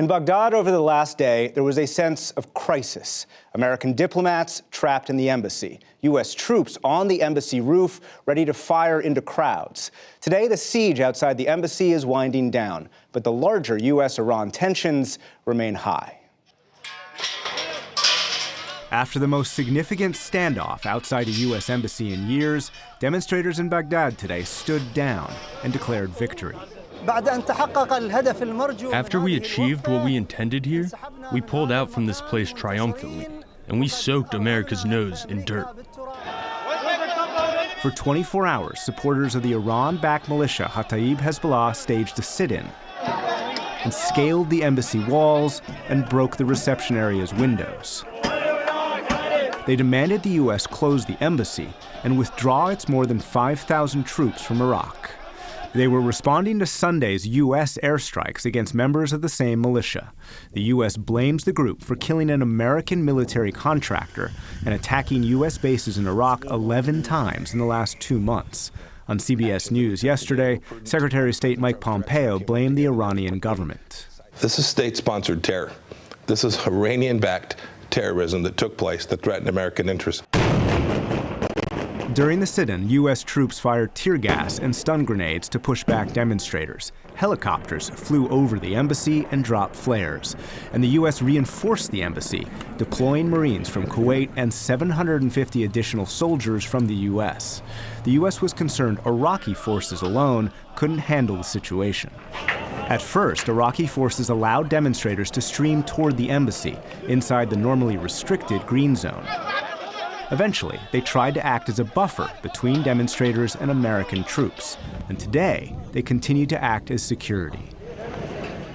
In Baghdad over the last day, there was a sense of crisis. American diplomats trapped in the embassy. U.S. troops on the embassy roof ready to fire into crowds. Today, the siege outside the embassy is winding down, but the larger U.S.-Iran tensions remain high. After the most significant standoff outside a U.S. embassy in years, demonstrators in Baghdad today stood down and declared victory. After we achieved what we intended here, we pulled out from this place triumphantly, and we soaked America's nose in dirt. For 24 hours, supporters of the Iran-backed militia Kataib Hezbollah staged a sit-in and scaled the embassy walls and broke the reception area's windows. They demanded the U.S. close the embassy and withdraw its more than 5,000 troops from Iraq. They were responding to Sunday's U.S. airstrikes against members of the same militia. The U.S. blames the group for killing an American military contractor and attacking U.S. bases in Iraq 11 times in the last 2 months. On CBS News yesterday, Secretary of State Mike Pompeo blamed the Iranian government. This is state-sponsored terror. This is Iranian-backed terrorism that took place that threatened American interests. During the sit-in, U.S. troops fired tear gas and stun grenades to push back demonstrators. Helicopters flew over the embassy and dropped flares. And the U.S. reinforced the embassy, deploying Marines from Kuwait and 750 additional soldiers from the U.S. The U.S. was concerned Iraqi forces alone couldn't handle the situation. At first, Iraqi forces allowed demonstrators to stream toward the embassy inside the normally restricted green zone. Eventually, they tried to act as a buffer between demonstrators and American troops, and today they continue to act as security.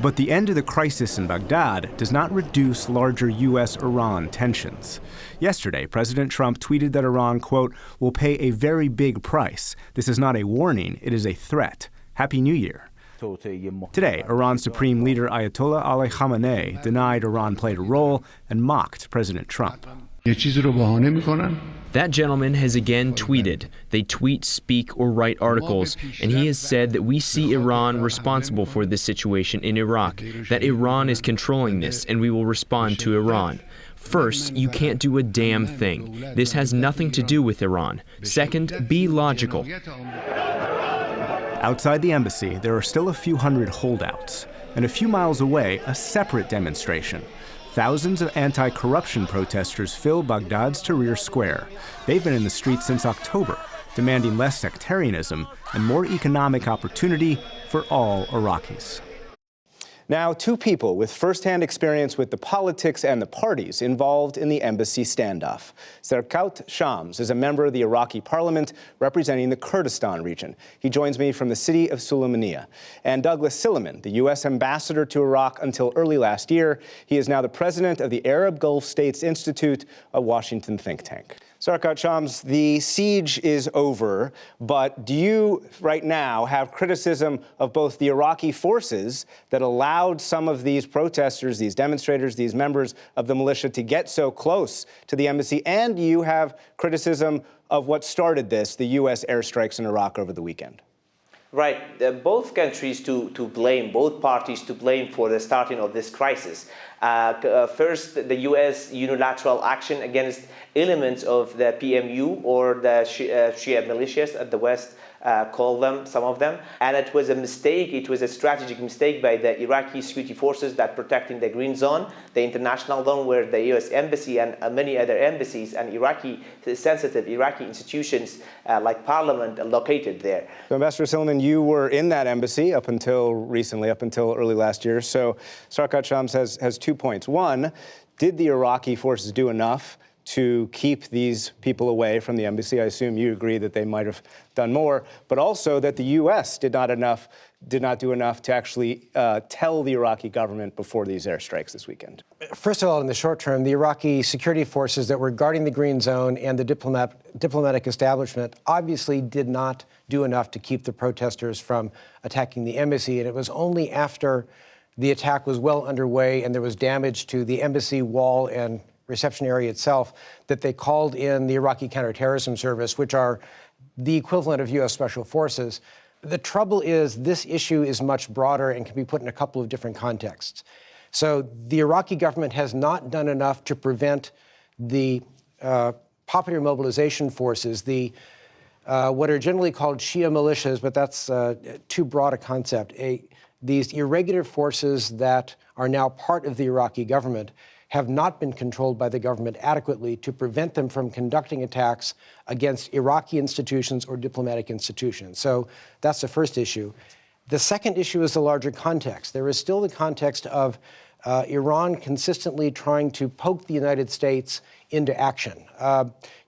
But the end of the crisis in Baghdad does not reduce larger U.S.-Iran tensions. Yesterday, President Trump tweeted that Iran, quote, will pay a very big price. This is not a warning, it is a threat. Happy New Year. Today, Iran's supreme leader Ayatollah Ali Khamenei denied Iran played a role and mocked President Trump. That gentleman has again tweeted. They tweet, speak, or write articles, and he has said that we see Iran responsible for this situation in Iraq, that Iran is controlling this, and we will respond to Iran. First, you can't do a damn thing. This has nothing to do with Iran. Second, be logical. Outside the embassy, there are still a few hundred holdouts, and a few miles away, a separate demonstration. Thousands of anti-corruption protesters fill Baghdad's Tahrir Square. They've been in the streets since October, demanding less sectarianism and more economic opportunity for all Iraqis. Now, two people with firsthand experience with the politics and the parties involved in the embassy standoff. Serkaut Shams is a member of the Iraqi parliament representing the Kurdistan region. He joins me from the city of Sulaymaniyah. And Douglas Silliman, the U.S. ambassador to Iraq until early last year. He is now the president of the Arab Gulf States Institute, a Washington think tank. Serkaut Shams, the siege is over, but do you right now have criticism of both the Iraqi forces that allowed some of these protesters, these demonstrators, these members of the militia to get so close to the embassy, and do you have criticism of what started this, the U.S. airstrikes in Iraq over the weekend? Right. Both countries to blame, both parties to blame for the starting of this crisis. First, the U.S. unilateral action against elements of the PMU or the Shia militias at the West call them, some of them. And it was a mistake, it was a strategic mistake by the Iraqi security forces that protecting the green zone, the international zone where the U.S. embassy and many other embassies and sensitive Iraqi institutions like parliament are located there. So Ambassador Silliman, you were in that embassy up until recently, up until early last year. So Serkaut Shams has 2 points. One, did the Iraqi forces do enough to keep these people away from the embassy? I assume you agree that they might have done more, but also that the U.S. did not do enough to actually tell the Iraqi government before these airstrikes this weekend. First of all, in the short term, the Iraqi security forces that were guarding the green zone and the diplomatic establishment obviously did not do enough to keep the protesters from attacking the embassy, and it was only after the attack was well underway and there was damage to the embassy wall and reception area itself that they called in the Iraqi Counterterrorism Service, which are the equivalent of U.S. Special Forces. The trouble is this issue is much broader and can be put in a couple of different contexts. So the Iraqi government has not done enough to prevent the popular mobilization forces, the what are generally called Shia militias, but that's too broad a concept. These irregular forces that are now part of the Iraqi government have not been controlled by the government adequately to prevent them from conducting attacks against Iraqi institutions or diplomatic institutions. So that's the first issue. The second issue is the larger context. There is still the context of Iran consistently trying to poke the United States into action.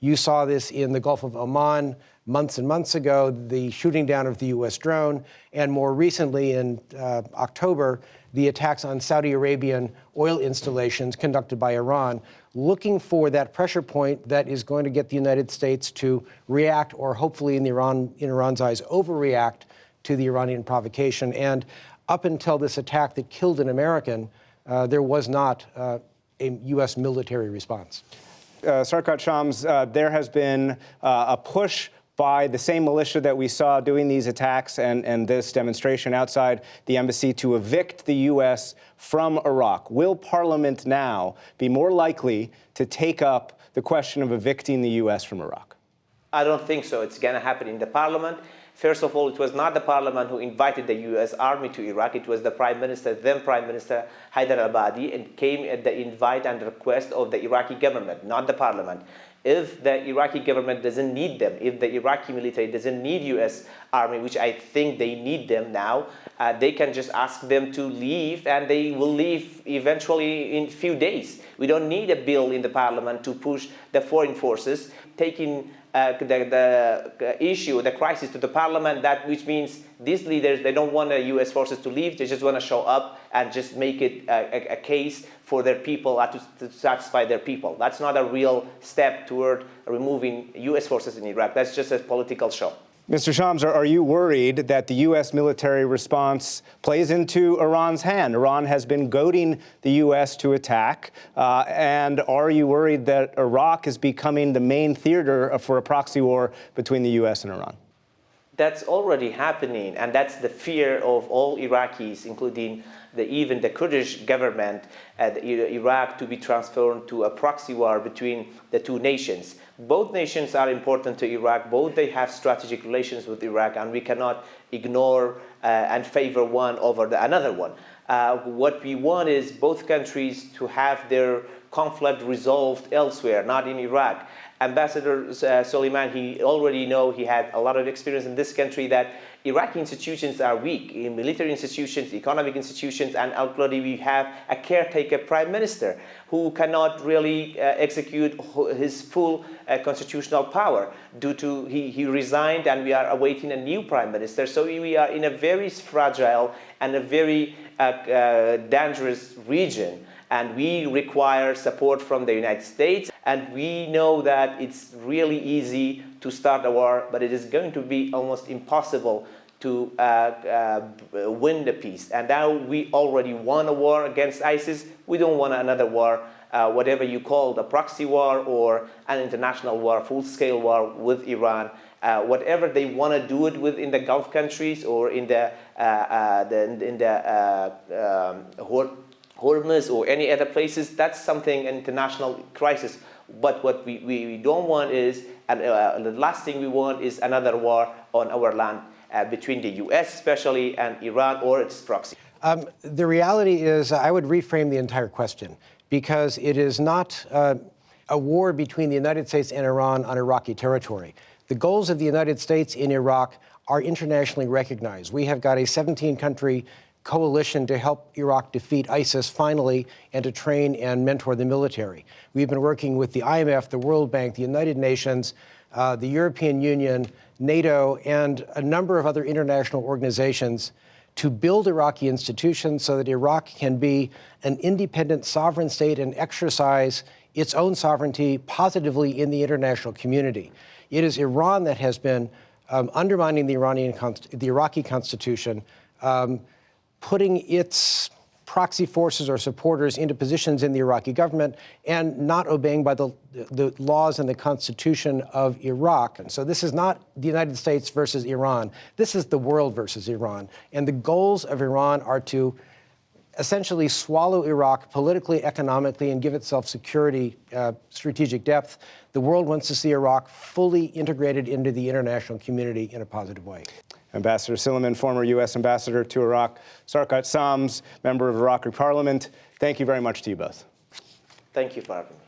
You saw this in the Gulf of Oman months and months ago, the shooting down of the U.S. drone, and more recently in October, the attacks on Saudi Arabian oil installations conducted by Iran, looking for that pressure point that is going to get the United States to react, or hopefully in Iran's eyes, overreact to the Iranian provocation. And up until this attack that killed an American, there was not a U.S. military response. Sarkar Shams, there has been a push by the same militia that we saw doing these attacks and this demonstration outside the embassy to evict the U.S. from Iraq. Will Parliament now be more likely to take up the question of evicting the U.S. from Iraq? I don't think so. It's going to happen in the Parliament. First of all, it was not the Parliament who invited the U.S. Army to Iraq. It was the Prime Minister, then Prime Minister Haider al-Abadi, and came at the invite and request of the Iraqi government, not the Parliament. If the Iraqi government doesn't need them, if the Iraqi military doesn't need U.S. Army, which I think they need them now, they can just ask them to leave, and they will leave eventually in a few days. We don't need a bill in the Parliament to push the foreign forces, taking the issue, the crisis to the Parliament, which means these leaders, they don't want the U.S. forces to leave, they just want to show up and just make it a case for their people, to satisfy their people. That's not a real step toward removing U.S. forces in Iraq. That's just a political show. Mr. Shams, are you worried that the U.S. military response plays into Iran's hand? Iran has been goading the U.S. to attack. And are you worried that Iraq is becoming the main theater for a proxy war between the U.S. and Iran? That's already happening, and that's the fear of all Iraqis, including even the Kurdish government, Iraq to be transformed to a proxy war between the two nations. Both nations are important to Iraq. Both they have strategic relations with Iraq, and we cannot ignore and favor one over another one. What we want is both countries to have their conflict resolved elsewhere, not in Iraq. Ambassador Soleiman, he already he had a lot of experience in this country, that Iraqi institutions are weak, in military institutions, economic institutions, and already we have a caretaker prime minister who cannot really execute his full constitutional power due to he resigned, and we are awaiting a new prime minister. So we are in a very fragile and a very dangerous region. And we require support from the United States. And we know that it's really easy to start a war, but it is going to be almost impossible to win the peace. And now we already won a war against ISIS. We don't want another war, whatever you call the proxy war or an international war, full-scale war with Iran. Whatever they want to do it with in the Gulf countries or in the Hormuz or any other places, that's something, an international crisis. But what we don't want is, and the last thing we want is another war on our land between the U.S. especially and Iran or its proxy. The reality is, I would reframe the entire question, because it is not a war between the United States and Iran on Iraqi territory. The goals of the United States in Iraq are internationally recognized. We have got a 17-country coalition to help Iraq defeat ISIS finally and to train and mentor the military. We've been working with the IMF, the World Bank, the United Nations, the European Union, NATO, and a number of other international organizations to build Iraqi institutions so that Iraq can be an independent sovereign state and exercise its own sovereignty positively in the international community. It is Iran that has been undermining the Iraqi constitution, putting its proxy forces or supporters into positions in the Iraqi government and not obeying by the laws and the constitution of Iraq. And so this is not the United States versus Iran. This is the world versus Iran. And the goals of Iran are to essentially swallow Iraq politically, economically, and give itself security, strategic depth. The world wants to see Iraq fully integrated into the international community in a positive way. Ambassador Silliman, former U.S. ambassador to Iraq, Sarkar Shams, member of Iraqi parliament, thank you very much to you both. Thank you for having me.